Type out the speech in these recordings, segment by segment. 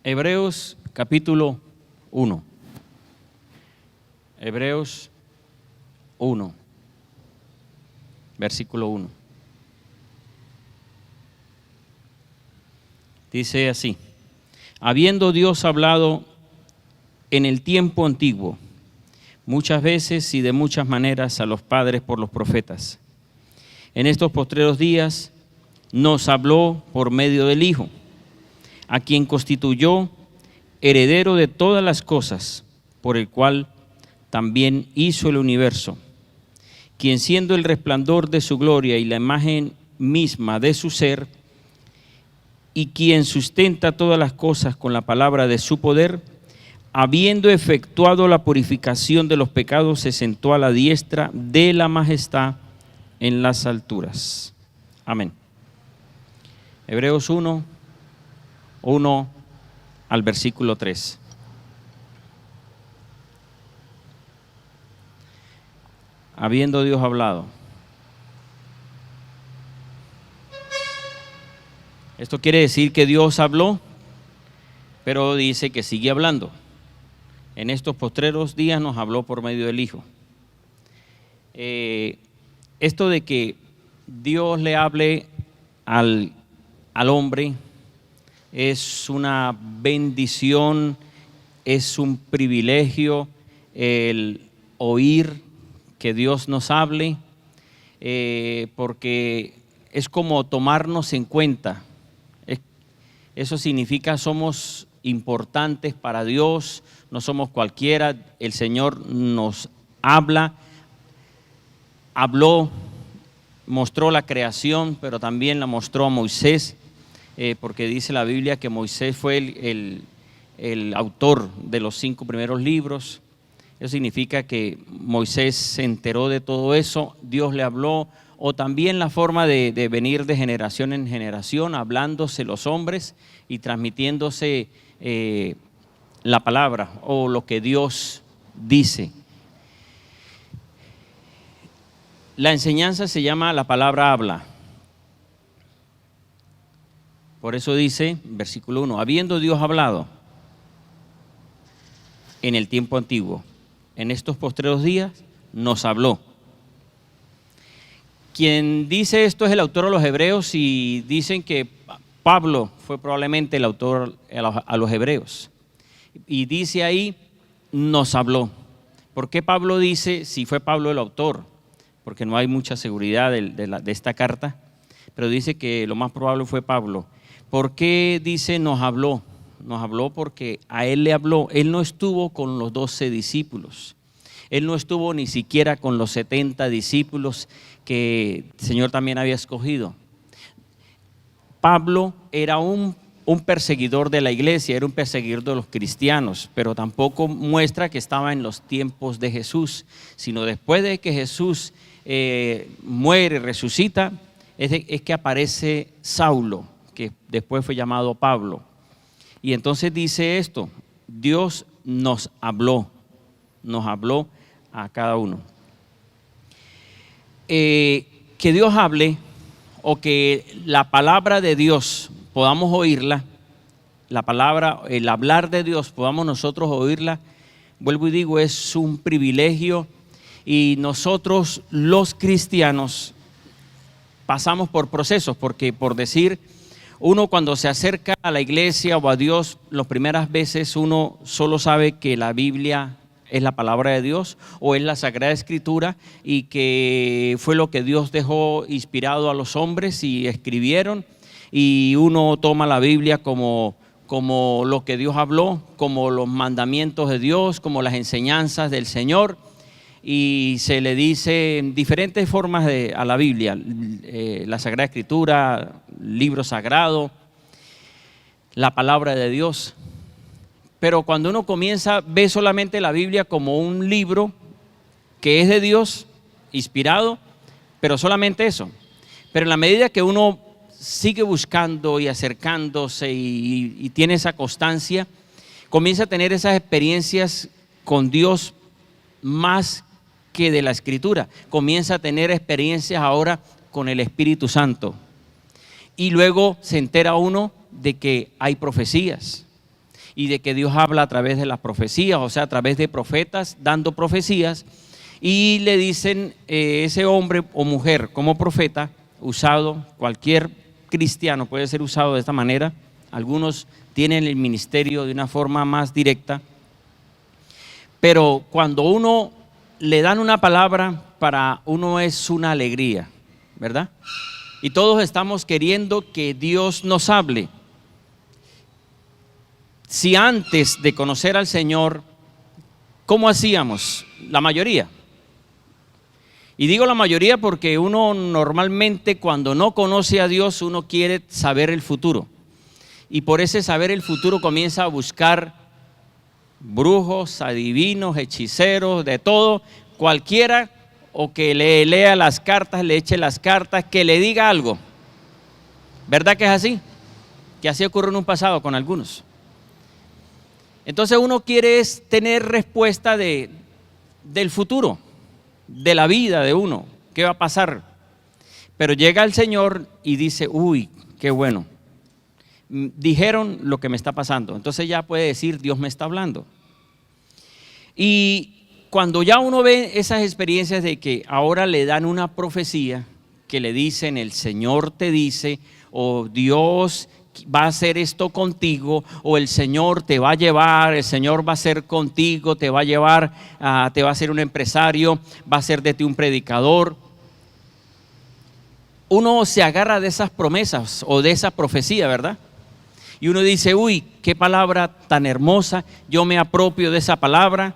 Hebreos capítulo 1. Hebreos 1, versículo 1. Dice así: habiendo Dios hablado en el tiempo antiguo, muchas veces y de muchas maneras a los padres por los profetas, en estos postreros días nos habló por medio del Hijo, a quien constituyó heredero de todas las cosas, por el cual también hizo el universo, quien siendo el resplandor de su gloria y la imagen misma de su ser, y quien sustenta todas las cosas con la palabra de su poder, habiendo efectuado la purificación de los pecados, se sentó a la diestra de la majestad en las alturas. Amén. Hebreos 1 al versículo 3. Habiendo Dios hablado. Esto quiere decir que Dios habló, pero dice que sigue hablando. En estos postreros días nos habló por medio del Hijo. Esto de que Dios le hable al hombre es una bendición, es un privilegio el oír que Dios nos hable, porque es como tomarnos en cuenta. Eso significa somos importantes para Dios, no somos cualquiera. El Señor nos habló, mostró la creación, pero también la mostró a Moisés, porque dice la Biblia que Moisés fue el autor de los 5 primeros libros. Eso significa que Moisés se enteró de todo eso, Dios le habló, o también la forma de venir de generación en generación, hablándose los hombres y transmitiéndose la palabra o lo que Dios dice. La enseñanza se llama la palabra habla. Por eso dice, versículo 1, habiendo Dios hablado en el tiempo antiguo, en estos postreros días nos habló. Quien dice esto es el autor de los Hebreos, y dicen que Pablo fue probablemente el autor a los Hebreos. Y dice ahí, nos habló. ¿Por qué Pablo dice si fue Pablo el autor? Porque no hay mucha seguridad de esta carta, pero dice que lo más probable fue Pablo. ¿Por qué dice nos habló? Nos habló porque a él le habló. Él no estuvo con los 12 discípulos. Él no estuvo ni siquiera con los 70 discípulos que el Señor también había escogido. Pablo era un perseguidor de la iglesia, era un perseguidor de los cristianos, pero tampoco muestra que estaba en los tiempos de Jesús, sino después de que Jesús muere, resucita, es que aparece Saulo, que después fue llamado Pablo. Y entonces dice esto: Dios nos habló a cada uno. Que Dios hable, o que la palabra de Dios podamos oírla, la palabra, el hablar de Dios podamos nosotros oírla, vuelvo y digo, es un privilegio. Y nosotros los cristianos pasamos por procesos, porque por decir, uno cuando se acerca a la iglesia o a Dios, las primeras veces uno solo sabe que la Biblia es la palabra de Dios o es la Sagrada Escritura, y que fue lo que Dios dejó inspirado a los hombres y escribieron, y uno toma la Biblia como lo que Dios habló, como los mandamientos de Dios, como las enseñanzas del Señor, y se le dice en diferentes formas a la Biblia, la Sagrada Escritura, libro sagrado, la palabra de Dios. Pero cuando uno comienza, ve solamente la Biblia como un libro que es de Dios, inspirado, pero solamente eso. Pero en la medida que uno sigue buscando y acercándose y tiene esa constancia, comienza a tener esas experiencias con Dios más que de la Escritura. Comienza a tener experiencias ahora con el Espíritu Santo. Y luego se entera uno de que hay profecías. y de que Dios habla a través de las profecías, o sea, a través de profetas dando profecías, y le dicen ese hombre o mujer como profeta, usado, cualquier cristiano puede ser usado de esta manera. Algunos tienen el ministerio de una forma más directa, pero cuando uno le dan una palabra, para uno es una alegría, ¿verdad? Y todos estamos queriendo que Dios nos hable. Si antes de conocer al Señor, ¿cómo hacíamos? La mayoría. Y digo la mayoría porque uno normalmente cuando no conoce a Dios, uno quiere saber el futuro. Y por ese saber el futuro comienza a buscar brujos, adivinos, hechiceros, de todo, cualquiera, o que le lea las cartas, le eche las cartas, que le diga algo. ¿Verdad que es así? Que así ocurrió en un pasado con algunos. Entonces uno quiere es tener respuesta del futuro, de la vida de uno, qué va a pasar. Pero llega el Señor y dice, uy, qué bueno, dijeron lo que me está pasando. Entonces ya puede decir, Dios me está hablando. Y cuando ya uno ve esas experiencias de que ahora le dan una profecía, que le dicen, el Señor te dice, o Dios va a hacer esto contigo, o el Señor te va a llevar, el Señor va a ser contigo, te va a llevar, te va a hacer un empresario, va a ser de ti un predicador. Uno se agarra de esas promesas o de esa profecía, ¿verdad? Y uno dice, uy, qué palabra tan hermosa, yo me apropio de esa palabra.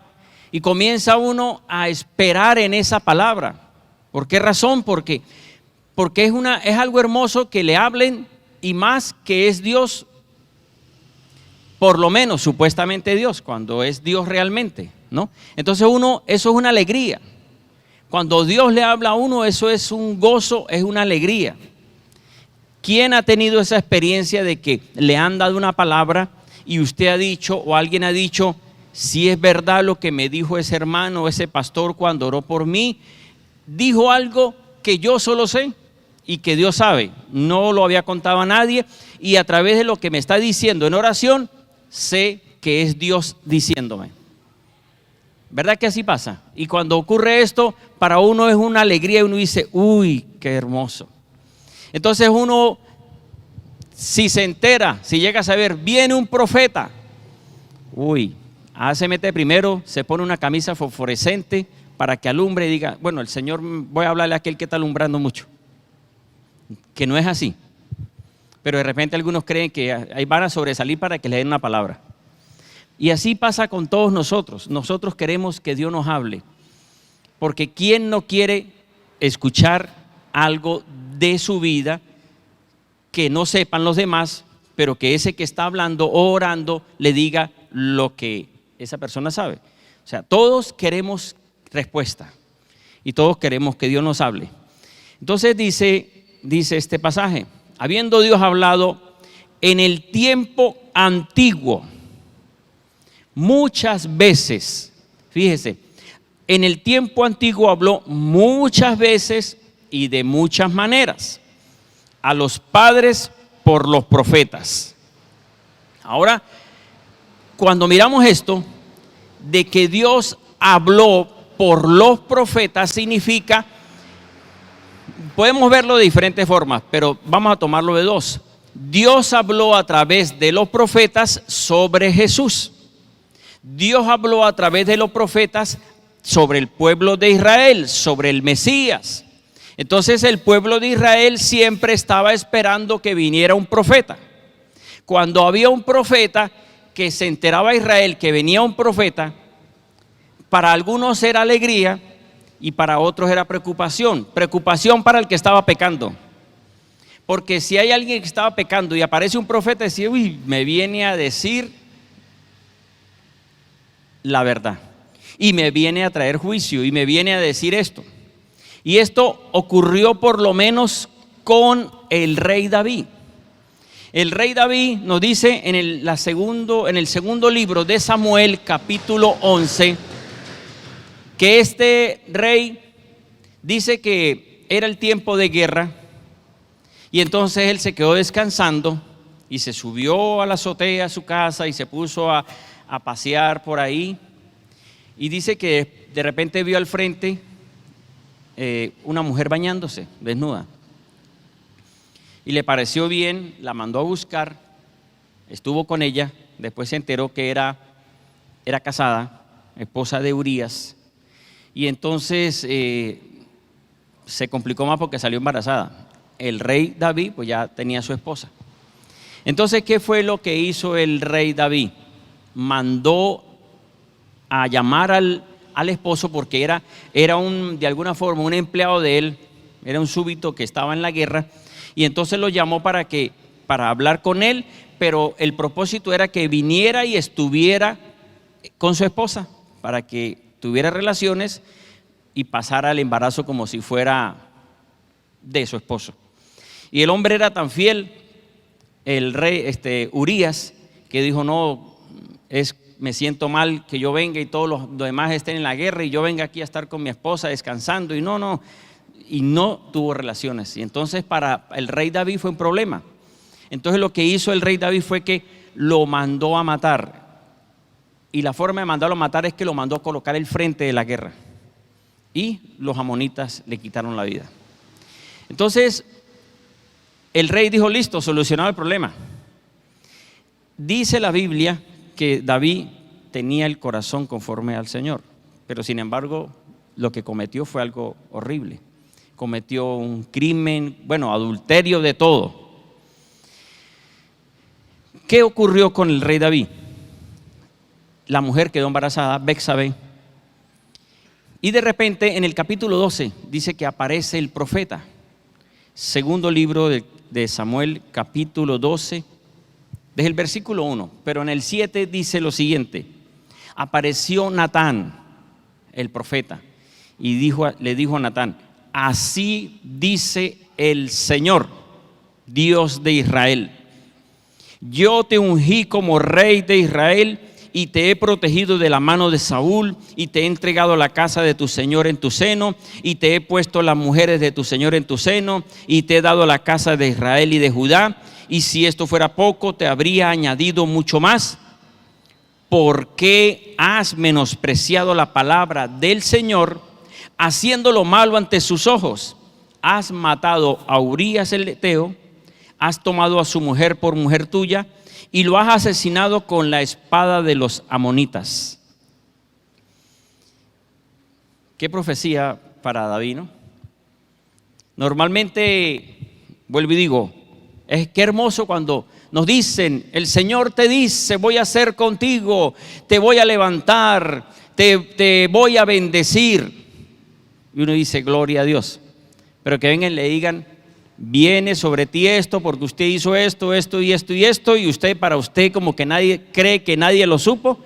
Y comienza uno a esperar en esa palabra. ¿Por qué razón? Porque es algo hermoso que le hablen, y más que es Dios, por lo menos supuestamente Dios, cuando es Dios realmente, ¿no? Entonces eso es una alegría. Cuando Dios le habla a uno, eso es un gozo, es una alegría. ¿Quién ha tenido esa experiencia de que le han dado una palabra y usted ha dicho, o alguien ha dicho, si es verdad lo que me dijo ese hermano o ese pastor cuando oró por mí, dijo algo que yo solo sé y que Dios sabe, no lo había contado a nadie, y a través de lo que me está diciendo en oración, sé que es Dios diciéndome? ¿Verdad que así pasa? Y cuando ocurre esto, para uno es una alegría y uno dice, uy, qué hermoso. Entonces uno, si se entera, si llega a saber, viene un profeta, uy, se mete primero, se pone una camisa fosforescente para que alumbre y diga, bueno, el Señor, voy a hablarle a aquel que está alumbrando mucho. Que no es así. Pero de repente algunos creen que ahí van a sobresalir para que le den una palabra. Y así pasa con todos nosotros. Nosotros queremos que Dios nos hable. Porque ¿quién no quiere escuchar algo de su vida que no sepan los demás, pero que ese que está hablando o orando le diga lo que esa persona sabe? O sea, todos queremos respuesta y todos queremos que Dios nos hable. Entonces dice este pasaje, habiendo Dios hablado en el tiempo antiguo muchas veces, fíjese, en el tiempo antiguo habló muchas veces y de muchas maneras a los padres por los profetas. Ahora, cuando miramos esto, de que Dios habló por los profetas, significa, podemos verlo de diferentes formas, pero vamos a tomarlo de dos. Dios habló a través de los profetas sobre Jesús. Dios habló a través de los profetas sobre el pueblo de Israel, sobre el Mesías. Entonces el pueblo de Israel siempre estaba esperando que viniera un profeta. Cuando había un profeta, que se enteraba Israel que venía un profeta, para algunos era alegría y para otros era preocupación. Preocupación para el que estaba pecando. Porque si hay alguien que estaba pecando y aparece un profeta, decía, uy, me viene a decir la verdad. Y me viene a traer juicio y me viene a decir esto. Y esto ocurrió por lo menos con el rey David. El rey David nos dice en el segundo libro de Samuel, capítulo 11, que este rey dice que era el tiempo de guerra y entonces él se quedó descansando y se subió a la azotea de su casa y se puso a pasear por ahí. Y dice que de repente vio al frente una mujer bañándose, desnuda. Y le pareció bien, la mandó a buscar, estuvo con ella, después se enteró que era casada, esposa de Urías, y entonces se complicó más porque salió embarazada. El rey David pues ya tenía a su esposa. Entonces, ¿qué fue lo que hizo el rey David? Mandó a llamar al esposo, porque era de alguna forma un empleado de él, era un súbdito que estaba en la guerra, y entonces lo llamó para hablar con él, pero el propósito era que viniera y estuviera con su esposa, para que tuviera relaciones y pasara el embarazo como si fuera de su esposo. Y el hombre era tan fiel, el rey Urías, que dijo: no, me siento mal que yo venga y todos los demás estén en la guerra y yo venga aquí a estar con mi esposa descansando, y no tuvo relaciones. Y entonces para el rey David fue un problema. Entonces lo que hizo el rey David fue que lo mandó a matar, y la forma de mandarlo a matar es que lo mandó a colocar al frente de la guerra, y los amonitas le quitaron la vida. Entonces el rey dijo: listo, solucionado el problema. Dice la Biblia que David tenía el corazón conforme al Señor, pero sin embargo lo que cometió fue algo horrible. Cometió un crimen, adulterio, de todo. ¿Qué ocurrió con el rey David? La mujer quedó embarazada, Betsabé, y de repente en el capítulo 12 dice que aparece el profeta. Segundo libro de Samuel, capítulo 12, desde el versículo 1, pero en el 7 dice lo siguiente: apareció Natán, el profeta, y le dijo a Natán: así dice el Señor, Dios de Israel, yo te ungí como rey de Israel y te he protegido de la mano de Saúl, y te he entregado la casa de tu señor en tu seno, y te he puesto las mujeres de tu señor en tu seno, y te he dado la casa de Israel y de Judá, y si esto fuera poco, te habría añadido mucho más. ¿Por qué has menospreciado la palabra del Señor, haciendo lo malo ante sus ojos? Has matado a Urías el Eteo, has tomado a su mujer por mujer tuya, y lo has asesinado con la espada de los amonitas. Qué profecía para David, ¿no? Normalmente, vuelvo y digo, qué hermoso cuando nos dicen: el Señor te dice, voy a hacer contigo, te voy a levantar, te voy a bendecir. Y uno dice: gloria a Dios. Pero que vengan y le digan: viene sobre ti esto, porque usted hizo esto, esto y esto y esto, y para usted como que nadie cree que nadie lo supo,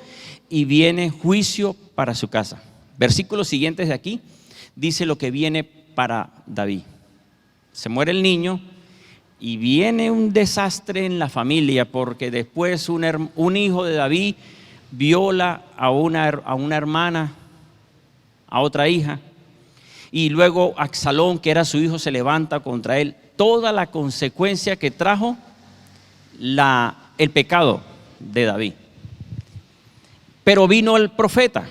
y viene juicio para su casa. Versículos siguientes de aquí dice lo que viene para David. Se muere el niño y viene un desastre en la familia, porque después un hijo de David viola a una hermana, a otra hija, y luego Absalón, que era su hijo, se levanta contra él. Toda la consecuencia que trajo el pecado de David. Pero vino el profeta.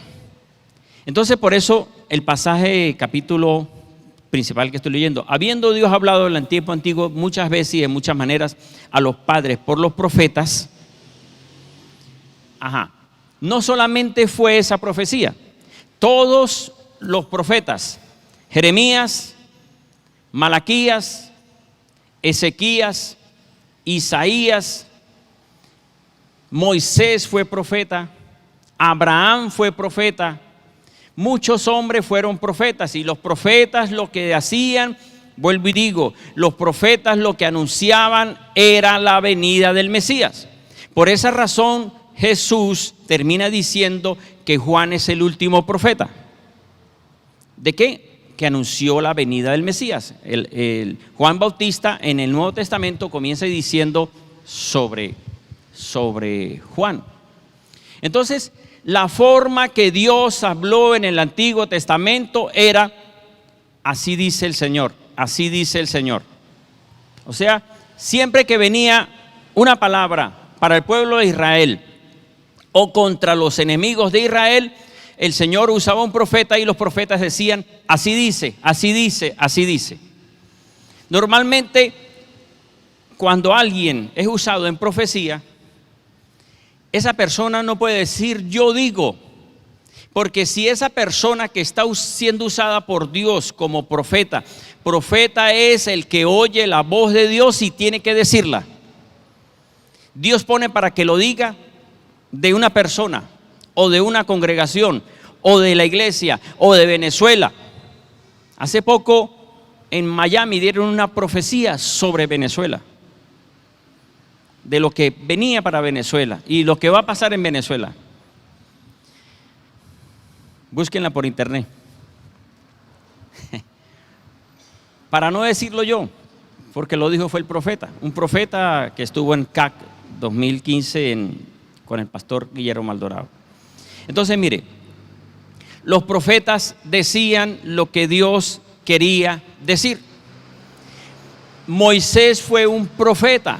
Entonces, por eso el pasaje, capítulo principal que estoy leyendo: habiendo Dios hablado en el tiempo antiguo muchas veces y de muchas maneras a los padres por los profetas. No solamente fue esa profecía, todos los profetas: Jeremías, Malaquías, Ezequías, Isaías, Moisés fue profeta, Abraham fue profeta, muchos hombres fueron profetas. Y los profetas lo que hacían, vuelvo y digo, los profetas lo que anunciaban era la venida del Mesías. Por esa razón Jesús termina diciendo que Juan es el último profeta. ¿De qué? Que anunció la venida del Mesías. Juan Bautista en el Nuevo Testamento comienza diciendo sobre Juan. Entonces, la forma que Dios habló en el Antiguo Testamento era: así dice el Señor, así dice el Señor. O sea, siempre que venía una palabra para el pueblo de Israel o contra los enemigos de Israel, el Señor usaba un profeta y los profetas decían, así dice, así dice, así dice. Normalmente, cuando alguien es usado en profecía, esa persona no puede decir yo digo, porque si esa persona que está siendo usada por Dios como profeta, profeta es el que oye la voz de Dios y tiene que decirla. Dios pone para que lo diga de una persona o de una congregación o de la iglesia o de Venezuela. Hace poco en Miami dieron una profecía sobre Venezuela, de lo que venía para Venezuela y lo que va a pasar en Venezuela. Búsquenla por internet. Para no decirlo yo, porque lo dijo fue el profeta, un profeta que estuvo en CAC 2015 con el pastor Guillermo Maldonado. Entonces, mire, los profetas decían lo que Dios quería decir. Moisés fue un profeta.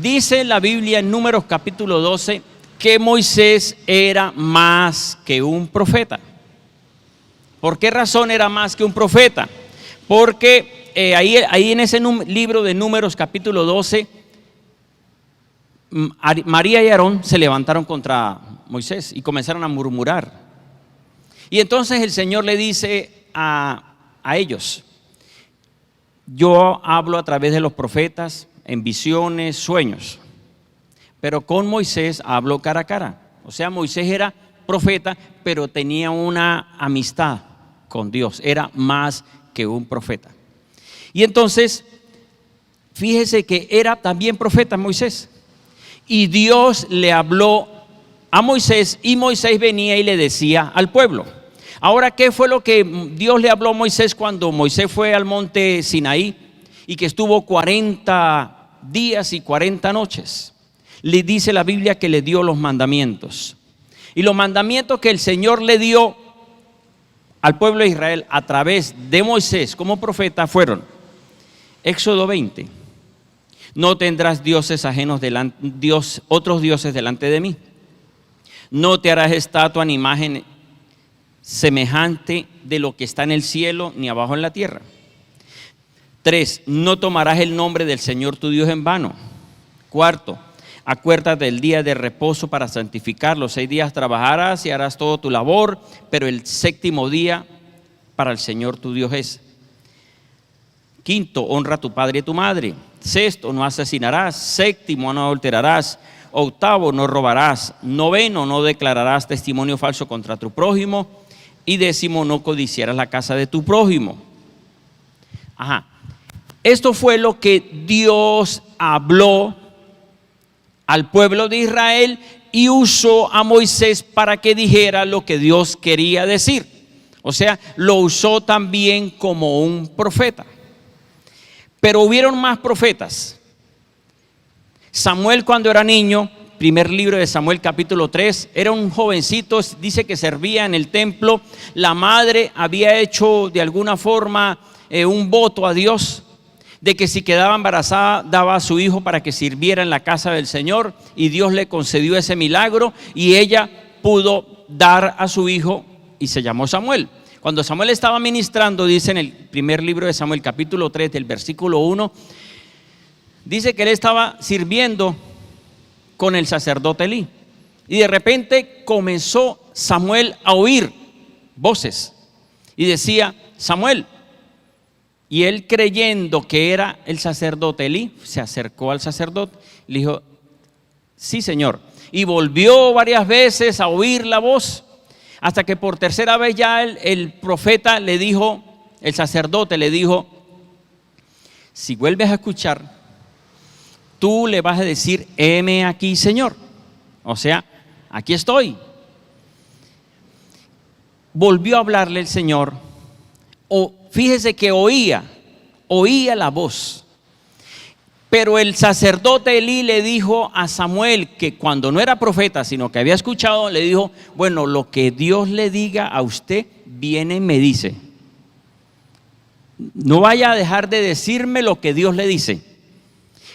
Dice la Biblia en Números capítulo 12 que Moisés era más que un profeta. ¿Por qué razón era más que un profeta? Porque ahí en ese libro de Números capítulo 12, María y Aarón se levantaron contra Moisés y comenzaron a murmurar. Y entonces el Señor le dice a ellos, yo hablo a través de los profetas en visiones, sueños, pero con Moisés hablo cara a cara. O sea, Moisés era profeta, pero tenía una amistad con Dios, era más que un profeta. Y entonces, fíjese que era también profeta Moisés, y Dios le habló a Moisés, y Moisés venía y le decía al pueblo. Ahora, ¿qué fue lo que Dios le habló a Moisés cuando Moisés fue al monte Sinaí y que estuvo 40 días y 40 noches? Le dice la Biblia que le dio los mandamientos. Y los mandamientos que el Señor le dio al pueblo de Israel a través de Moisés como profeta fueron: Éxodo 20, no tendrás dioses ajenos otros dioses delante de mí. No te harás estatua ni imagen semejante de lo que está en el cielo ni abajo en la tierra. 3, no tomarás el nombre del Señor tu Dios en vano. 4, acuérdate del día de reposo para santificarlo. 6 días trabajarás y harás todo tu labor, pero el séptimo día para el Señor tu Dios es. 5, honra a tu padre y a tu madre. 6, no asesinarás. 7, no adulterarás. 8, no robarás. 9, no declararás testimonio falso contra tu prójimo. Y 10, no codiciarás la casa de tu prójimo. Esto fue lo que Dios habló al pueblo de Israel y usó a Moisés para que dijera lo que Dios quería decir. O sea, lo usó también como un profeta. Pero hubieron más profetas. Samuel, cuando era niño, primer libro de Samuel capítulo 3, era un jovencito, dice que servía en el templo. La madre había hecho de alguna forma un voto a Dios de que si quedaba embarazada daba a su hijo para que sirviera en la casa del Señor, y Dios le concedió ese milagro y ella pudo dar a su hijo y se llamó Samuel. Cuando Samuel estaba ministrando, dice en el primer libro de Samuel capítulo 3 del versículo 1, dice que él estaba sirviendo con el sacerdote Elí, y de repente comenzó Samuel a oír voces y decía Samuel, y él, creyendo que era el sacerdote Elí, se acercó al sacerdote y le dijo, sí, Señor, y volvió varias veces a oír la voz, hasta que por tercera vez ya el profeta le dijo, el sacerdote le dijo, si vuelves a escuchar, tú le vas a decir, heme aquí, Señor. O sea, aquí estoy. Volvió a hablarle el Señor. Fíjese que oía la voz. Pero el sacerdote Elí le dijo a Samuel, que cuando no era profeta, sino que había escuchado, le dijo, bueno, lo que Dios le diga a usted, viene y me dice. No vaya a dejar de decirme lo que Dios le dice.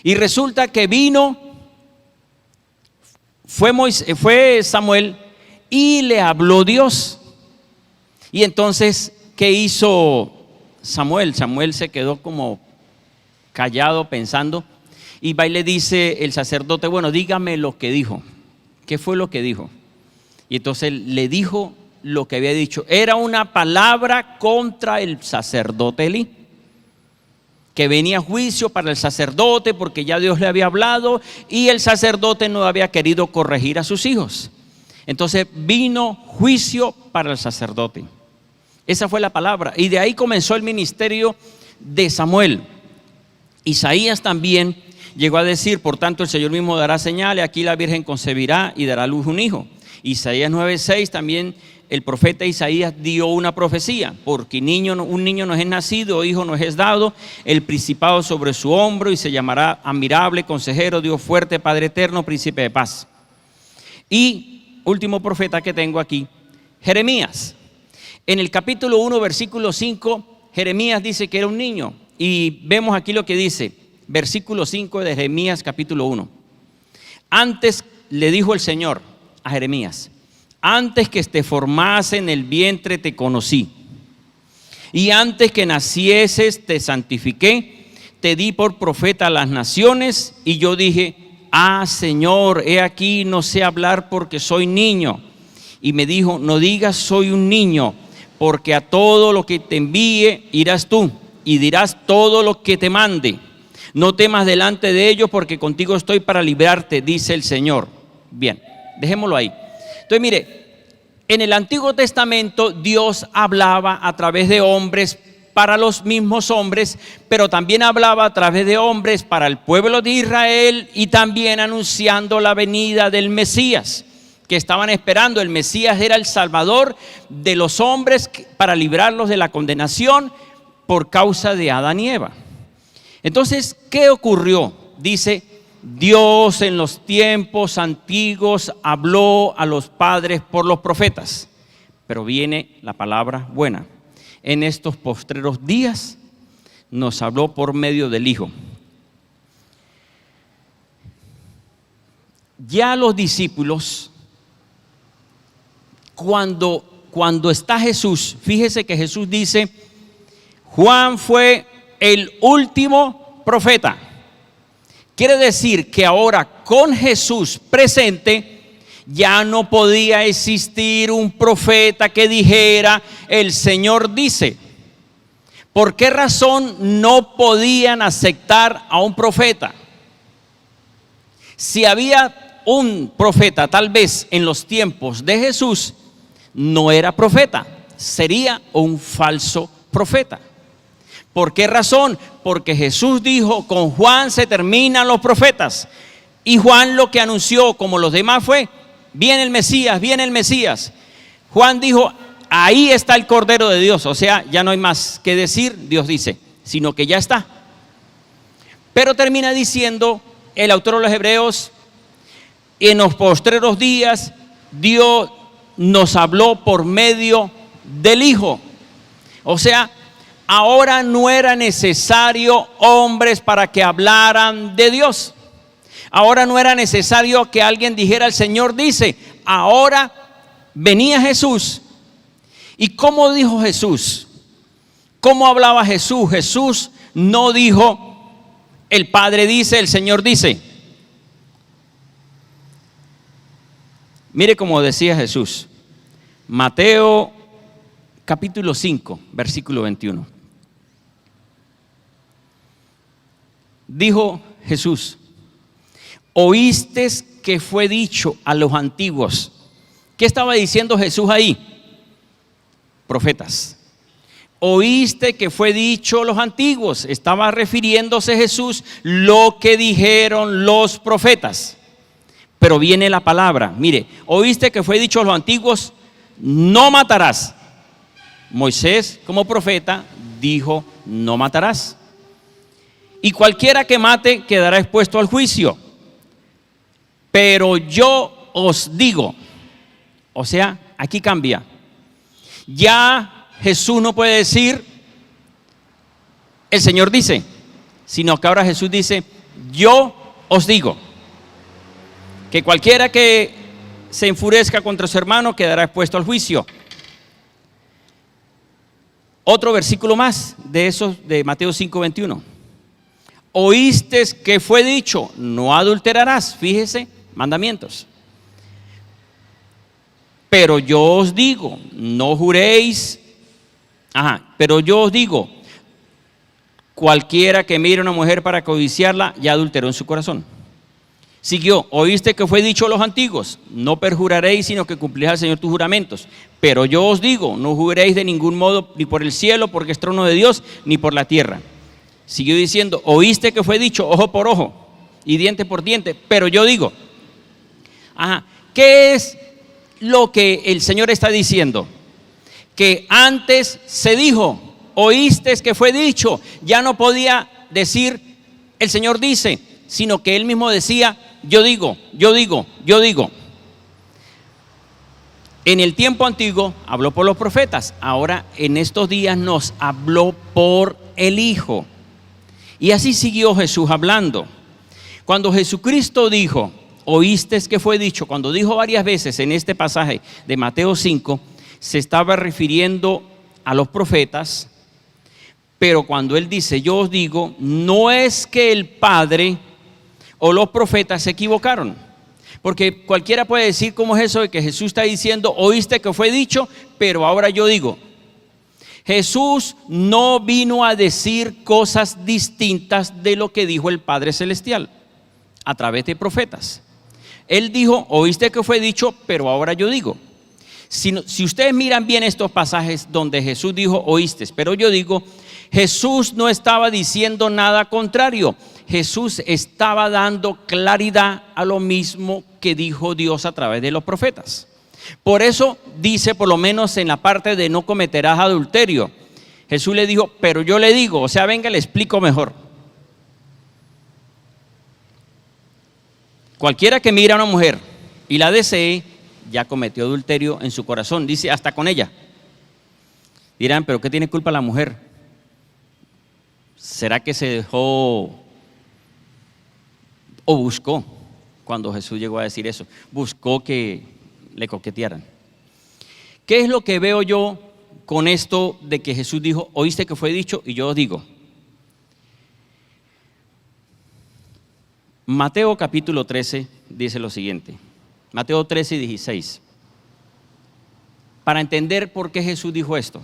Y resulta que fue Samuel y le habló Dios. Y entonces, ¿qué hizo Samuel? Samuel se quedó como callado pensando y va y le dice el sacerdote, bueno, dígame lo que dijo. ¿Qué fue lo que dijo? Y entonces le dijo lo que había dicho. Era una palabra contra el sacerdote Elí, que venía juicio para el sacerdote porque ya Dios le había hablado y el sacerdote no había querido corregir a sus hijos. Entonces vino juicio para el sacerdote. Esa fue la palabra. Y de ahí comenzó el ministerio de Samuel. Isaías también llegó a decir, por tanto el Señor mismo dará señales, aquí la Virgen concebirá y dará a luz un hijo. Isaías 9:6 también el profeta Isaías dio una profecía, porque un niño nos es nacido, hijo nos es dado, el principado sobre su hombro y se llamará admirable, consejero, Dios fuerte, Padre eterno, príncipe de paz. Y último profeta que tengo aquí, Jeremías. En el capítulo 1, versículo 5, Jeremías dice que era un niño. Y vemos aquí lo que dice, versículo 5 de Jeremías capítulo 1. Antes le dijo el Señor a Jeremías, antes que te formase en el vientre te conocí, y antes que nacieses te santifiqué, te di por profeta a las naciones, y yo dije, Señor, he aquí no sé hablar porque soy niño. Y me dijo, no digas soy un niño, porque a todo lo que te envíe irás tú, y dirás todo lo que te mande. No temas delante de ellos, porque contigo estoy para librarte, dice el Señor. Bien, dejémoslo ahí. Entonces mire, en el Antiguo Testamento Dios hablaba a través de hombres para los mismos hombres, pero también hablaba a través de hombres para el pueblo de Israel y también anunciando la venida del Mesías, que estaban esperando. El Mesías era el Salvador de los hombres para librarlos de la condenación por causa de Adán y Eva. Entonces, ¿qué ocurrió? Dice, Dios en los tiempos antiguos habló a los padres por los profetas, pero viene la palabra buena. En estos postreros días nos habló por medio del Hijo. Ya los discípulos, cuando está Jesús, fíjese que Jesús dice, Juan fue el último profeta. Quiere decir que ahora con Jesús presente ya no podía existir un profeta que dijera el Señor dice. ¿Por qué razón no podían aceptar a un profeta? Si había un profeta tal vez en los tiempos de Jesús, no era profeta, sería un falso profeta. ¿Por qué razón? Porque Jesús dijo, con Juan se terminan los profetas. Y Juan lo que anunció, como los demás, fue, viene el Mesías, viene el Mesías. Juan dijo, ahí está el Cordero de Dios. O sea, ya no hay más que decir, Dios dice, sino que ya está. Pero termina diciendo el autor de los Hebreos, en los postreros días, Dios nos habló por medio del Hijo. O sea, ahora no era necesario hombres para que hablaran de Dios. Ahora no era necesario que alguien dijera el Señor dice. Ahora venía Jesús. ¿Y cómo dijo Jesús? ¿Cómo hablaba Jesús? Jesús no dijo el Padre dice, el Señor dice. Mire cómo decía Jesús. Mateo capítulo 5, versículo 21. Dijo Jesús, oíste que fue dicho a los antiguos. ¿Qué estaba diciendo Jesús ahí? Profetas. Oíste que fue dicho a los antiguos. Estaba refiriéndose Jesús lo que dijeron los profetas. Pero viene la palabra, mire, oíste que fue dicho a los antiguos, no matarás. Moisés como profeta dijo, no matarás. Y cualquiera que mate quedará expuesto al juicio. Pero yo os digo, o sea, aquí cambia. Ya Jesús no puede decir, el Señor dice, sino que ahora Jesús dice, yo os digo que cualquiera que se enfurezca contra su hermano quedará expuesto al juicio. Otro versículo más de esos de Mateo 5:21. Oíste que fue dicho, no adulterarás. Fíjese, mandamientos. Pero yo os digo, no juréis. Pero yo os digo, cualquiera que mire a una mujer para codiciarla, ya adulteró en su corazón. Siguió, oíste que fue dicho a los antiguos, no perjuraréis, sino que cumplirás al Señor tus juramentos. Pero yo os digo, no juréis de ningún modo, ni por el cielo, porque es trono de Dios, ni por la tierra. Siguió diciendo, oíste que fue dicho, ojo por ojo, y diente por diente. Pero yo digo, ¿qué es lo que el Señor está diciendo? Que antes se dijo, oíste que fue dicho, ya no podía decir, el Señor dice, sino que él mismo decía, yo digo, yo digo, yo digo. En el tiempo antiguo habló por los profetas, ahora en estos días nos habló por el Hijo. Y así siguió Jesús hablando. Cuando Jesucristo dijo, oíste que fue dicho, cuando dijo varias veces en este pasaje de Mateo 5, se estaba refiriendo a los profetas, pero cuando él dice, yo os digo, no es que el Padre o los profetas se equivocaron, porque cualquiera puede decir cómo es eso de que Jesús está diciendo, oíste que fue dicho, pero ahora yo digo. Jesús no vino a decir cosas distintas de lo que dijo el Padre Celestial a través de profetas. Él dijo, oíste que fue dicho, pero ahora yo digo. Si ustedes miran bien estos pasajes donde Jesús dijo, oíste, pero yo digo, Jesús no estaba diciendo nada contrario. Jesús estaba dando claridad a lo mismo que dijo Dios a través de los profetas. Por eso dice, por lo menos en la parte de no cometerás adulterio, Jesús le dijo, pero yo le digo, o sea, venga, le explico mejor. Cualquiera que mira a una mujer y la desee, ya cometió adulterio en su corazón, dice, hasta con ella. Dirán, pero ¿qué tiene culpa la mujer? ¿Será que se dejó o buscó, cuando Jesús llegó a decir eso, buscó que le coquetearan? ¿Qué es lo que veo yo con esto de que Jesús dijo, oíste que fue dicho y yo os digo? Mateo capítulo 13 dice lo siguiente, Mateo 13 y 16, para entender por qué Jesús dijo esto.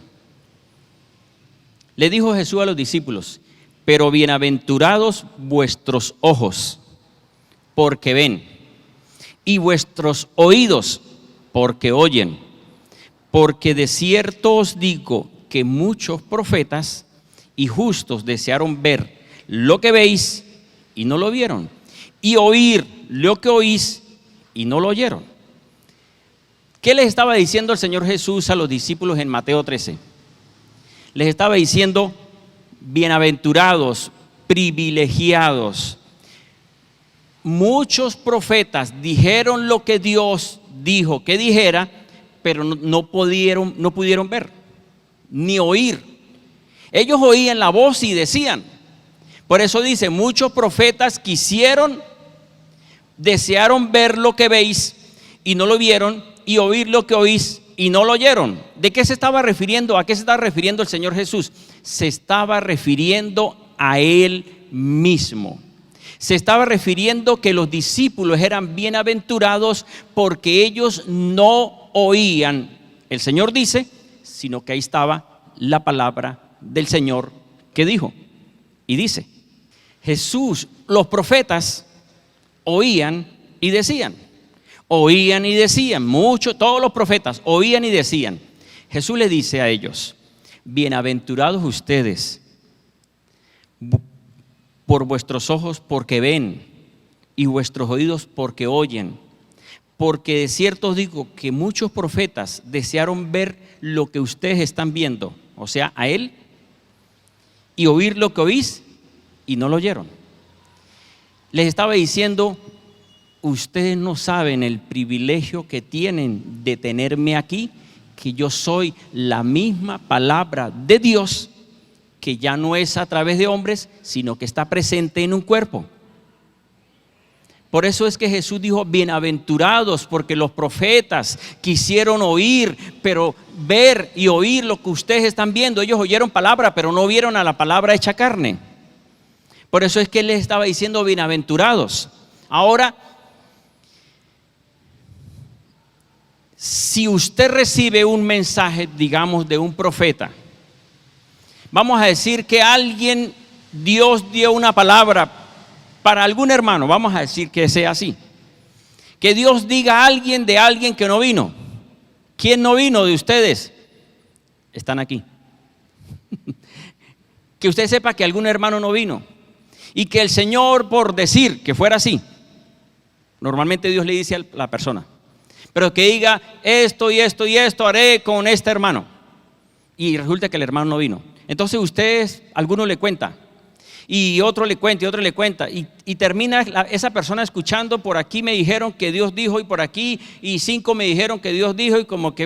Le dijo Jesús a los discípulos, pero bienaventurados vuestros ojos, porque ven, y vuestros oídos, porque oyen, porque de cierto os digo que muchos profetas y justos desearon ver lo que veis y no lo vieron, y oír lo que oís y no lo oyeron. ¿Qué les estaba diciendo el Señor Jesús a los discípulos en Mateo 13? Les estaba diciendo, bienaventurados, privilegiados. Muchos profetas dijeron lo que Dios dijo que dijera, pero no pudieron ver, ni oír. Ellos oían la voz y decían. Por eso dice, muchos profetas desearon ver lo que veis y no lo vieron, y oír lo que oís y no lo oyeron. ¿De qué se estaba refiriendo? ¿A qué se estaba refiriendo el Señor Jesús? Se estaba refiriendo a Él mismo. Se estaba refiriendo que los discípulos eran bienaventurados porque ellos no oían, el Señor dice, sino que ahí estaba la palabra del Señor que dijo y dice. Jesús, los profetas oían y decían. Oían y decían, todos los profetas oían y decían. Jesús le dice a ellos, bienaventurados ustedes por vuestros ojos porque ven y vuestros oídos porque oyen. Porque de cierto os digo que muchos profetas desearon ver lo que ustedes están viendo, o sea, a Él, y oír lo que oís y no lo oyeron. Les estaba diciendo, ustedes no saben el privilegio que tienen de tenerme aquí, que yo soy la misma palabra de Dios, que ya no es a través de hombres, sino que está presente en un cuerpo. Por eso es que Jesús dijo, bienaventurados, porque los profetas quisieron oír, pero ver y oír lo que ustedes están viendo. Ellos oyeron palabra, pero no vieron a la palabra hecha carne. Por eso es que Él les estaba diciendo bienaventurados. Ahora, si usted recibe un mensaje, digamos, de un profeta, vamos a decir que Dios dio una palabra para algún hermano, vamos a decir que sea así. Que Dios diga a alguien de alguien que no vino. ¿Quién no vino de ustedes? Están aquí. Que usted sepa que algún hermano no vino. Y que el Señor, por decir que fuera así, normalmente Dios le dice a la persona, pero que diga esto y esto y esto haré con este hermano. Y resulta que el hermano no vino. Entonces ustedes, alguno le cuenta. Y otro le cuenta y otro le cuenta y termina esa persona escuchando, por aquí me dijeron que Dios dijo y por aquí, y 5 me dijeron que Dios dijo, y como que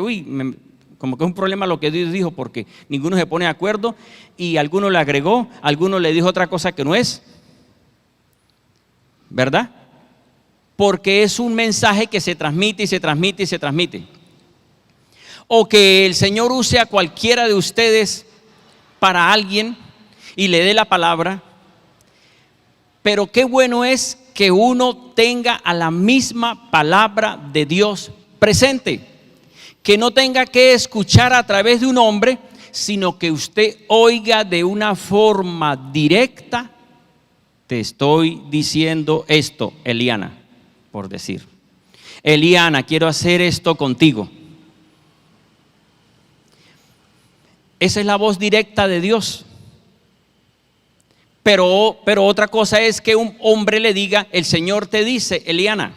como que es un problema lo que Dios dijo, porque ninguno se pone de acuerdo, y alguno le agregó, alguno le dijo otra cosa que no es, ¿verdad? Porque es un mensaje que se transmite y se transmite y se transmite. O que el Señor use a cualquiera de ustedes para alguien y le dé la palabra. Pero qué bueno es que uno tenga a la misma palabra de Dios presente, que no tenga que escuchar a través de un hombre, sino que usted oiga de una forma directa. Te estoy diciendo esto, Eliana, por decir. Eliana, quiero hacer esto contigo. Esa es la voz directa de Dios. Pero otra cosa es que un hombre le diga, el Señor te dice, Eliana.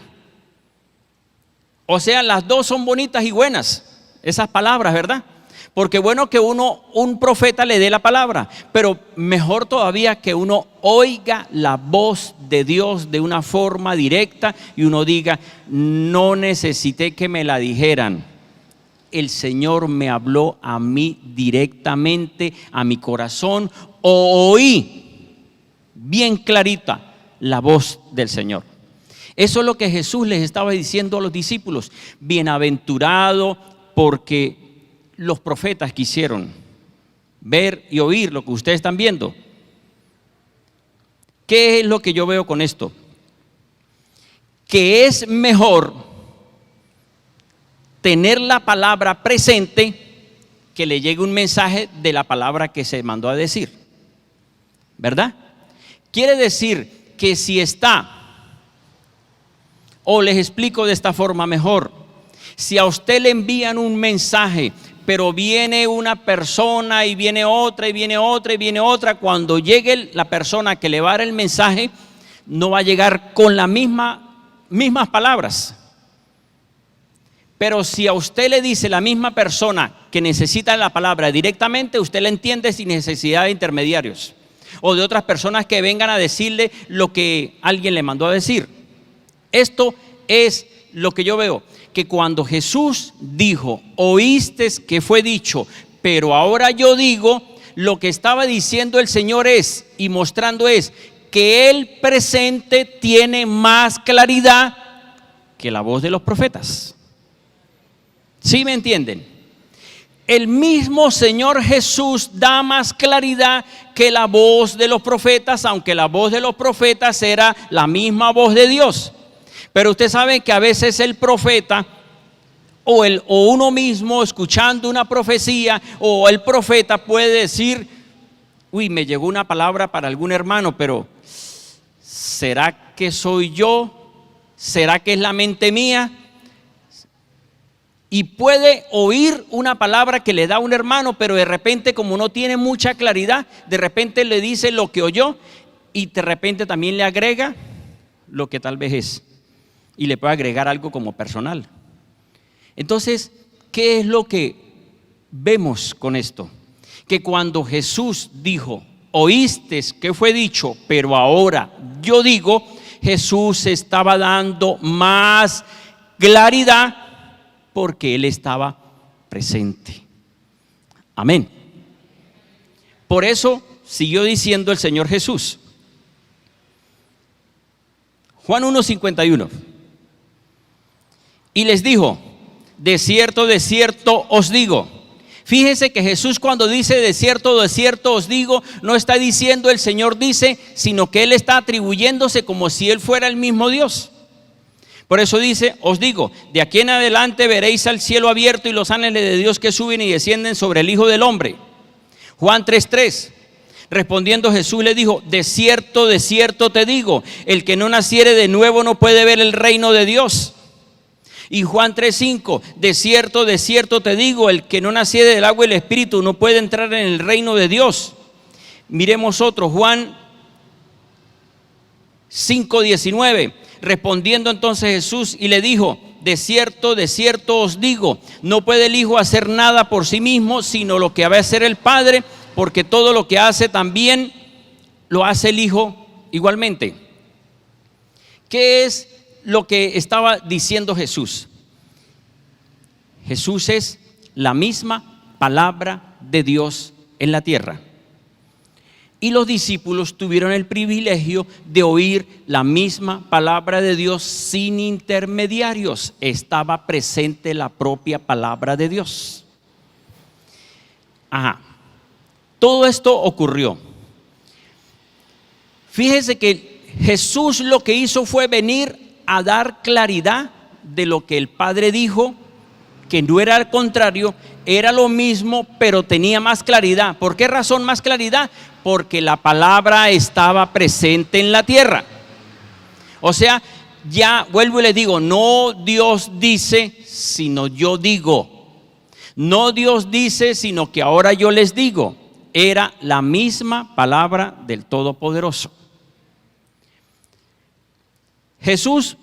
O sea, las dos son bonitas y buenas, esas palabras, ¿verdad? Porque bueno que un profeta le dé la palabra, pero mejor todavía que uno oiga la voz de Dios de una forma directa y uno diga, no necesité que me la dijeran. El Señor me habló a mí directamente, a mi corazón, oí bien clarita la voz del Señor. Eso es lo que Jesús les estaba diciendo a los discípulos. Bienaventurado, porque los profetas quisieron ver y oír lo que ustedes están viendo. ¿Qué es lo que yo veo con esto? Que es mejor tener la palabra presente que le llegue un mensaje de la palabra que se mandó a decir, ¿verdad? Quiere decir que si está, o les explico de esta forma mejor, si a usted le envían un mensaje, pero viene una persona y viene otra y viene otra y viene otra, cuando llegue la persona que le va a dar el mensaje, no va a llegar con las mismas palabras. Pero si a usted le dice la misma persona que necesita la palabra directamente, usted la entiende sin necesidad de intermediarios o de otras personas que vengan a decirle lo que alguien le mandó a decir. Esto es lo que yo veo, que cuando Jesús dijo, oíste que fue dicho, pero ahora yo digo, lo que estaba diciendo el Señor es, y mostrando es, que el presente tiene más claridad que la voz de los profetas. ¿Sí me entienden? El mismo Señor Jesús da más claridad que la voz de los profetas, aunque la voz de los profetas era la misma voz de Dios. Pero usted sabe que a veces el profeta o uno mismo escuchando una profecía o el profeta puede decir, uy, me llegó una palabra para algún hermano, pero ¿será que soy yo? ¿Será que es la mente mía? Y puede oír una palabra que le da un hermano, pero de repente, como no tiene mucha claridad, de repente le dice lo que oyó y de repente también le agrega lo que tal vez es, y le puede agregar algo como personal. Entonces, ¿qué es lo que vemos con esto? Que cuando Jesús dijo, oíste que fue dicho, pero ahora yo digo, Jesús estaba dando más claridad porque Él estaba presente. Amén. Por eso siguió diciendo el Señor Jesús, Juan 1:51. Y les dijo, de cierto os digo. Fíjense que Jesús cuando dice de cierto os digo, no está diciendo el Señor dice, sino que Él está atribuyéndose como si Él fuera el mismo Dios. Por eso dice, os digo, de aquí en adelante veréis al cielo abierto y los ángeles de Dios que suben y descienden sobre el Hijo del Hombre. Juan 3:3. Respondiendo Jesús le dijo, de cierto te digo, el que no naciere de nuevo no puede ver el reino de Dios. Y Juan 3:5, de cierto te digo, el que no naciere del agua y el espíritu no puede entrar en el reino de Dios. Miremos otro, Juan 5:19. Respondiendo entonces Jesús y le dijo, de cierto os digo, no puede el Hijo hacer nada por sí mismo, sino lo que ha de hacer el Padre, porque todo lo que hace también lo hace el Hijo igualmente. ¿Qué es lo que estaba diciendo Jesús? Jesús es la misma palabra de Dios en la tierra. Y los discípulos tuvieron el privilegio de oír la misma palabra de Dios sin intermediarios. Estaba presente la propia palabra de Dios. Todo esto ocurrió. Fíjese que Jesús lo que hizo fue venir a dar claridad de lo que el Padre dijo, que no era al contrario, era lo mismo, pero tenía más claridad. ¿Por qué razón más claridad? Porque la palabra estaba presente en la tierra. O sea, ya vuelvo y les digo, no Dios dice, sino yo digo. No Dios dice, sino que ahora yo les digo. Era la misma palabra del Todopoderoso. Jesús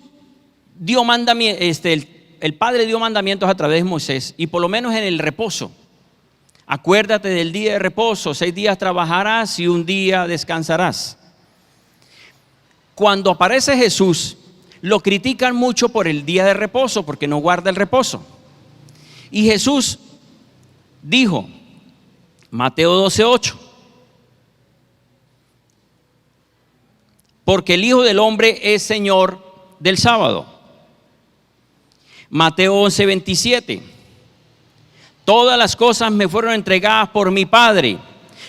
dio mandamientos, el Padre dio mandamientos a través de Moisés, y por lo menos en el reposo. Acuérdate del día de reposo, 6 días trabajarás y un día descansarás. Cuando aparece Jesús, lo critican mucho por el día de reposo, porque no guarda el reposo. Y Jesús dijo, Mateo 12:8, porque el Hijo del Hombre es Señor del sábado. Mateo 11:27, todas las cosas me fueron entregadas por mi Padre.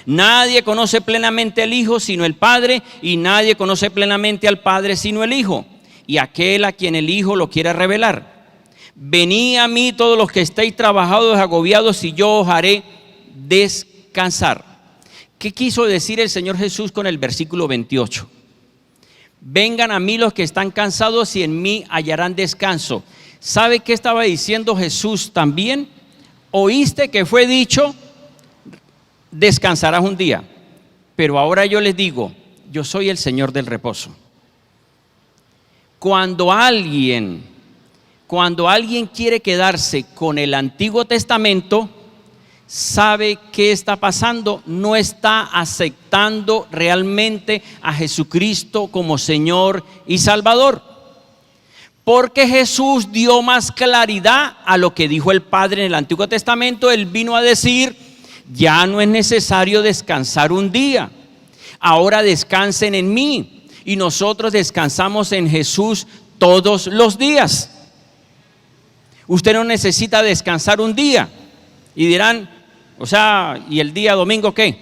Nadie conoce plenamente al Hijo sino el Padre, y nadie conoce plenamente al Padre sino el Hijo, y aquel a quien el Hijo lo quiera revelar. Venid a mí todos los que estéis trabajados y agobiados, y yo os haré descansar. ¿Qué quiso decir el Señor Jesús con el versículo 28? Vengan a mí los que están cansados y en mí hallarán descanso. ¿Sabe qué estaba diciendo Jesús también? Oíste que fue dicho, descansarás un día, pero ahora yo les digo, yo soy el Señor del reposo. Cuando alguien quiere quedarse con el Antiguo Testamento, sabe qué está pasando, no está aceptando realmente a Jesucristo como Señor y Salvador. Porque Jesús dio más claridad a lo que dijo el Padre en el Antiguo Testamento. Él vino a decir, ya no es necesario descansar un día, ahora descansen en mí. Y nosotros descansamos en Jesús todos los días. Usted no necesita descansar un día. Y dirán, o sea, ¿y el día domingo qué?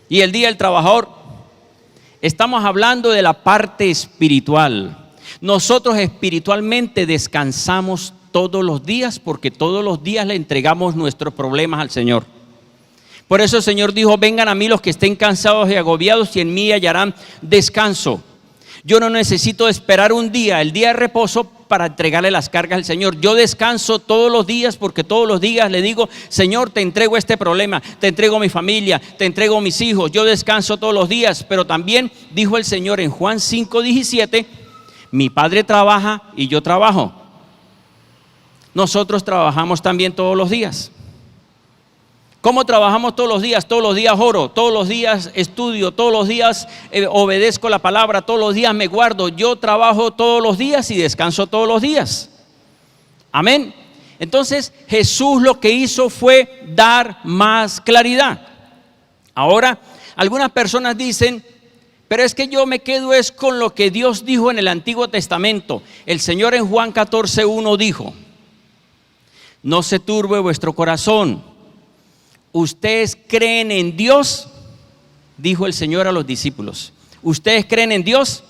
¿Y el día del trabajador? Estamos hablando de la parte espiritual. Nosotros espiritualmente descansamos todos los días, porque todos los días le entregamos nuestros problemas al Señor. Por eso el Señor dijo, vengan a mí los que estén cansados y agobiados, y en mí hallarán descanso. Yo no necesito esperar un día, el día de reposo, para entregarle las cargas al Señor. Yo descanso todos los días, porque todos los días le digo, Señor, te entrego este problema, te entrego mi familia, te entrego mis hijos. Yo descanso todos los días. Pero también dijo el Señor en Juan 5:17, mi Padre trabaja y yo trabajo. Nosotros trabajamos también todos los días. ¿Cómo trabajamos todos los días? Todos los días oro, todos los días estudio, todos los días obedezco la palabra, todos los días me guardo. Yo trabajo todos los días y descanso todos los días. Amén. Entonces Jesús lo que hizo fue dar más claridad. Ahora, algunas personas dicen, Pero es que yo me quedo es con lo que Dios dijo en el Antiguo Testamento. El Señor en Juan 14:1 dijo: no se turbe vuestro corazón. Ustedes creen en Dios, dijo el Señor a los discípulos. Ustedes creen en Dios,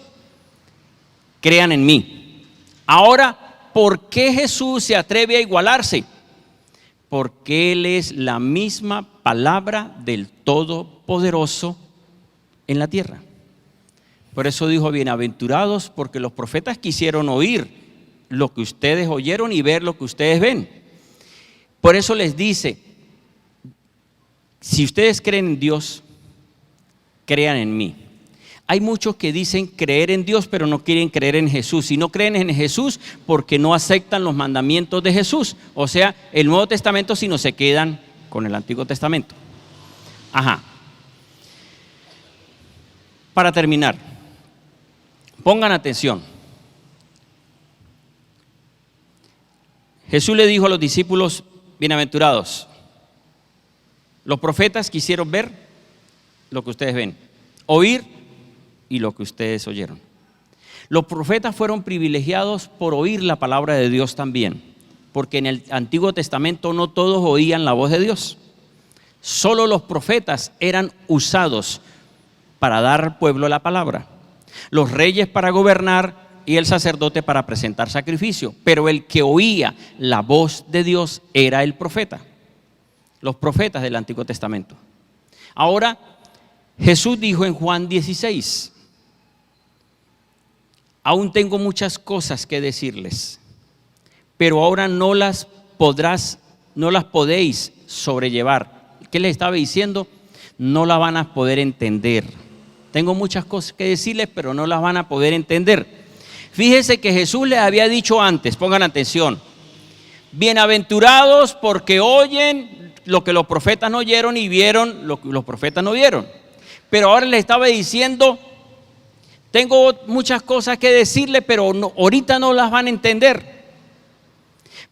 crean en mí. Ahora, ¿por qué Jesús se atreve a igualarse? Porque Él es la misma palabra del Todopoderoso en la tierra. Por eso dijo: bienaventurados, porque los profetas quisieron oír lo que ustedes oyeron y ver lo que ustedes ven. Por eso les dice: si ustedes creen en Dios, crean en mí. Hay muchos que dicen creer en Dios, pero no quieren creer en Jesús. Y no creen en Jesús porque no aceptan los mandamientos de Jesús. O sea, el Nuevo Testamento, sino se quedan con el Antiguo Testamento. Ajá. Para terminar, pongan atención. Jesús le dijo a los discípulos: bienaventurados. Los profetas quisieron ver lo que ustedes ven, oír y lo que ustedes oyeron. Los profetas fueron privilegiados por oír la palabra de Dios también, porque en el Antiguo Testamento no todos oían la voz de Dios. Solo los profetas eran usados para dar al pueblo la palabra, los reyes para gobernar y el sacerdote para presentar sacrificio. Pero el que oía la voz de Dios era el profeta, los profetas del Antiguo Testamento. Ahora, Jesús dijo en Juan 16: aún tengo muchas cosas que decirles, pero ahora no las podéis sobrellevar. ¿Qué les estaba diciendo? No la van a poder entender. Tengo muchas cosas que decirles, pero no las van a poder entender. Fíjense que Jesús les había dicho antes, pongan atención: bienaventurados porque oyen lo que los profetas no oyeron y vieron lo que los profetas no vieron. Pero ahora les estaba diciendo: tengo muchas cosas que decirles, pero ahorita no las van a entender.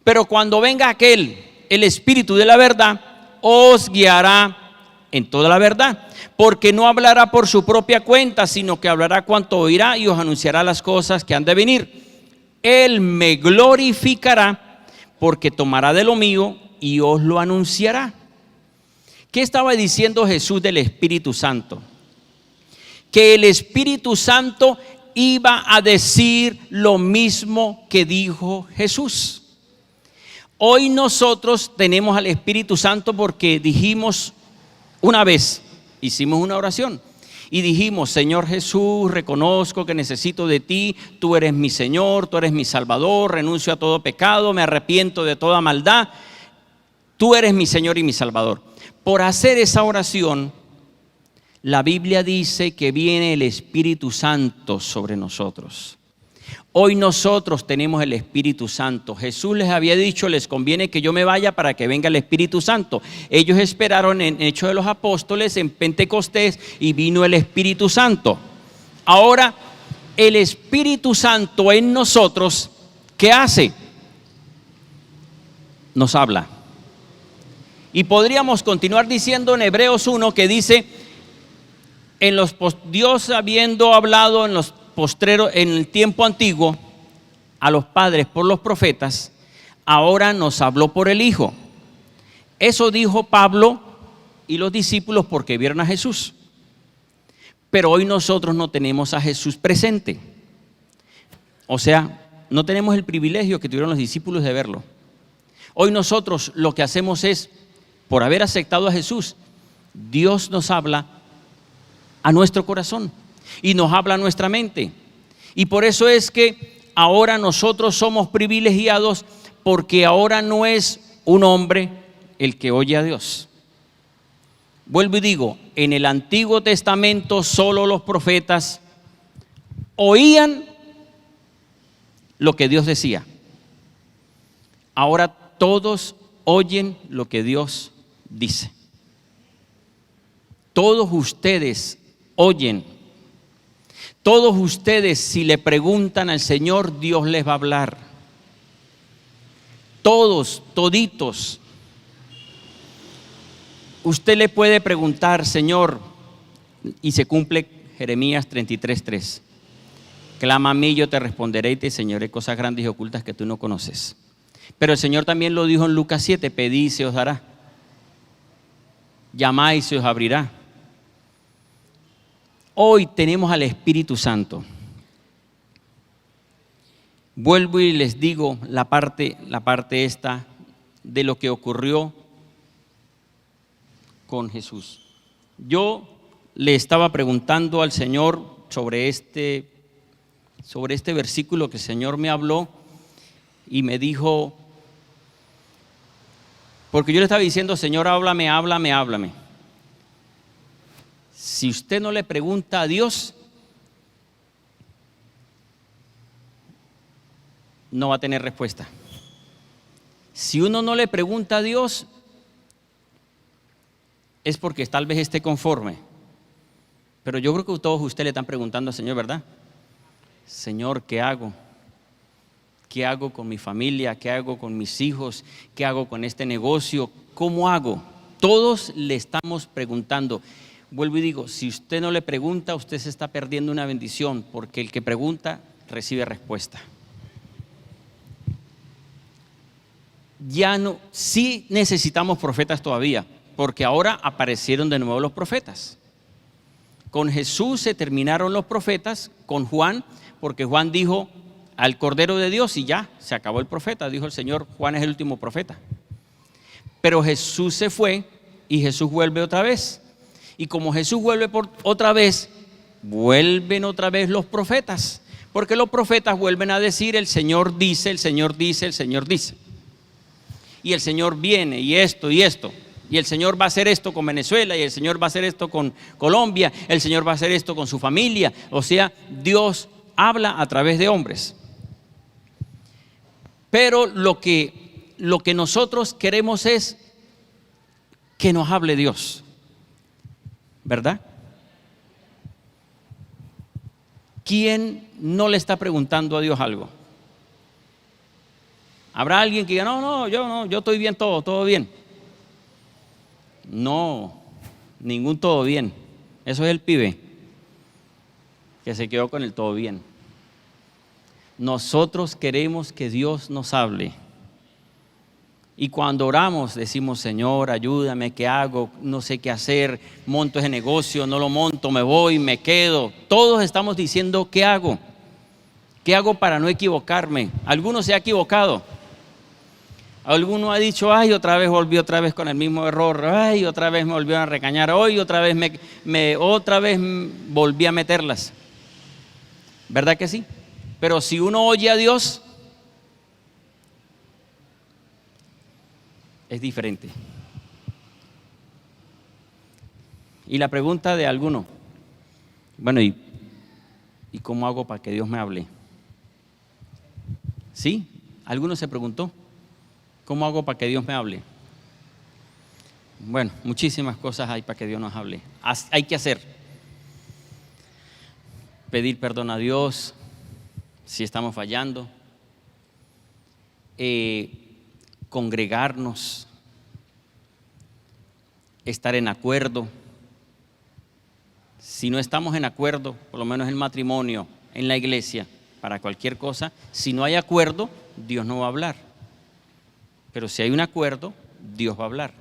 Pero cuando venga aquel, el Espíritu de la verdad, os guiará en toda la verdad, porque no hablará por su propia cuenta, sino que hablará cuanto oirá y os anunciará las cosas que han de venir. Él me glorificará, porque tomará de lo mío y os lo anunciará. ¿Qué estaba diciendo Jesús del Espíritu Santo? Que el Espíritu Santo iba a decir lo mismo que dijo Jesús. Hoy nosotros tenemos al Espíritu Santo porque dijimos una vez, hicimos una oración y dijimos: Señor Jesús, reconozco que necesito de ti, tú eres mi Señor, tú eres mi Salvador, renuncio a todo pecado, me arrepiento de toda maldad, tú eres mi Señor y mi Salvador. Por hacer esa oración, la Biblia dice que viene el Espíritu Santo sobre nosotros. Hoy nosotros tenemos el Espíritu Santo. Jesús les había dicho: les conviene que yo me vaya para que venga el Espíritu Santo. Ellos esperaron en Hechos de los Apóstoles, en Pentecostés, y vino el Espíritu Santo. Ahora, el Espíritu Santo en nosotros, ¿qué hace? Nos habla. Y podríamos continuar diciendo en Hebreos 1 que dice: Dios habiendo hablado en el tiempo antiguo a los padres por los profetas, ahora nos habló por el Hijo. Eso dijo Pablo y los discípulos porque vieron a Jesús. Pero hoy nosotros no tenemos a Jesús presente. O sea, no tenemos el privilegio que tuvieron los discípulos de verlo. Hoy nosotros lo que hacemos es, por haber aceptado a Jesús, Dios nos habla a nuestro corazón y nos habla a nuestra mente. Y por eso es que ahora nosotros somos privilegiados, porque ahora no es un hombre el que oye a Dios. Vuelvo y digo, en el Antiguo Testamento solo los profetas oían lo que Dios decía. Ahora todos oyen lo que Dios dice. Todos ustedes oyen. Todos ustedes, si le preguntan al Señor, Dios les va a hablar. Todos, toditos. Usted le puede preguntar: Señor, y se cumple Jeremías 33:3. Clama a mí, yo te responderé y te enseñaré cosas grandes y ocultas que tú no conoces. Pero el Señor también lo dijo en Lucas 7, pedid y se os dará. Llamad y se os abrirá. Hoy tenemos al Espíritu Santo. Vuelvo y les digo la parte esta de lo que ocurrió con Jesús. Yo le estaba preguntando al Señor sobre este versículo que el Señor me habló y me dijo, porque yo le estaba diciendo, Señor, háblame, háblame, háblame. Si usted no le pregunta a Dios, no va a tener respuesta. Si uno no le pregunta a Dios, es porque tal vez esté conforme. Pero yo creo que todos ustedes le están preguntando al Señor, ¿verdad? Señor, ¿qué hago? ¿Qué hago con mi familia? ¿Qué hago con mis hijos? ¿Qué hago con este negocio? ¿Cómo hago? Todos le estamos preguntando. Vuelvo y digo, si usted no le pregunta, usted se está perdiendo una bendición, porque el que pregunta recibe respuesta. Ya no, sí necesitamos profetas todavía, porque ahora aparecieron de nuevo los profetas. Con Jesús se terminaron los profetas, con Juan, porque Juan dijo al Cordero de Dios y ya, se acabó el profeta, dijo el Señor, Juan es el último profeta. Pero Jesús se fue y Jesús vuelve otra vez. Y como Jesús vuelve otra vez, vuelven otra vez los profetas, porque los profetas vuelven a decir, el Señor dice, el Señor dice, el Señor dice. Y el Señor viene y esto y esto. Y el Señor va a hacer esto con Venezuela, y el Señor va a hacer esto con Colombia, el Señor va a hacer esto con su familia. O sea, Dios habla a través de hombres. Pero lo que nosotros queremos es que nos hable Dios, ¿verdad? ¿Quién no le está preguntando a Dios algo? ¿Habrá alguien que diga, no, yo estoy bien, todo bien? No, ningún todo bien. Eso es el pibe que se quedó con el todo bien. Nosotros queremos que Dios nos hable. Y cuando oramos decimos, Señor, ayúdame, ¿qué hago? No sé qué hacer, monto ese negocio, no lo monto, me voy, me quedo. Todos estamos diciendo, ¿qué hago? ¿Qué hago para no equivocarme? Alguno se ha equivocado. Alguno ha dicho, ay, otra vez volví otra vez con el mismo error, ay, otra vez me volvieron a regañar, hoy otra vez otra vez volví a meterlas. ¿Verdad que sí? Pero si uno oye a Dios, es diferente. Y la pregunta de alguno, bueno, ¿y cómo hago para que Dios me hable? ¿Sí? ¿Alguno se preguntó? ¿Cómo hago para que Dios me hable? Bueno, muchísimas cosas hay para que Dios nos hable. Hay que hacer. Pedir perdón a Dios si estamos fallando. Congregarnos. Estar en acuerdo. Si no estamos en acuerdo, por lo menos en el matrimonio, en la iglesia, para cualquier cosa, si no hay acuerdo, Dios no va a hablar. Pero si hay un acuerdo, Dios va a hablar.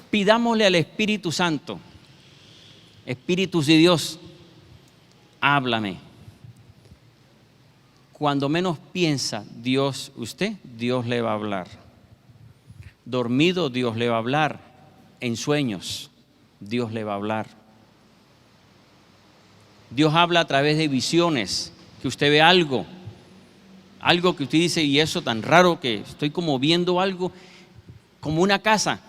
Pidámosle al Espíritu Santo, Espíritu de Dios, háblame. Cuando menos piensa Dios le va a hablar. Dormido, Dios le va a hablar. En sueños, Dios le va a hablar. Dios habla a través de visiones, que usted ve algo que usted dice, y eso tan raro que estoy como viendo algo, como una casa,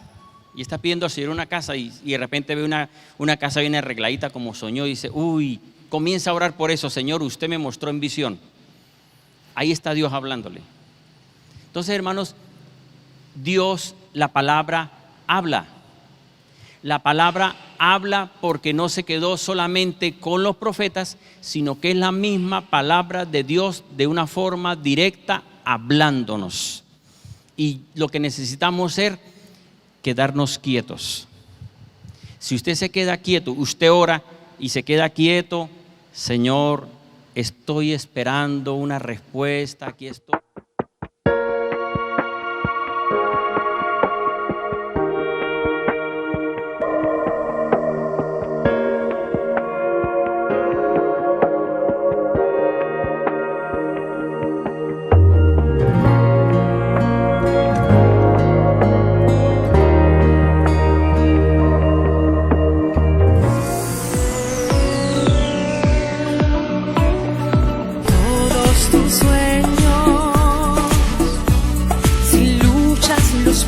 y está pidiendo al Señor una casa, y de repente ve una casa bien arregladita como soñó, y dice, uy, comienza a orar por eso, Señor, usted me mostró en visión. Ahí está Dios hablándole. Entonces, hermanos, Dios, la palabra habla. La palabra habla porque no se quedó solamente con los profetas, sino que es la misma palabra de Dios de una forma directa hablándonos. Y lo que necesitamos es quedarnos quietos. Si usted se queda quieto, usted ora y se queda quieto, Señor, estoy esperando una respuesta, aquí estoy. Tus sueños, si luchas los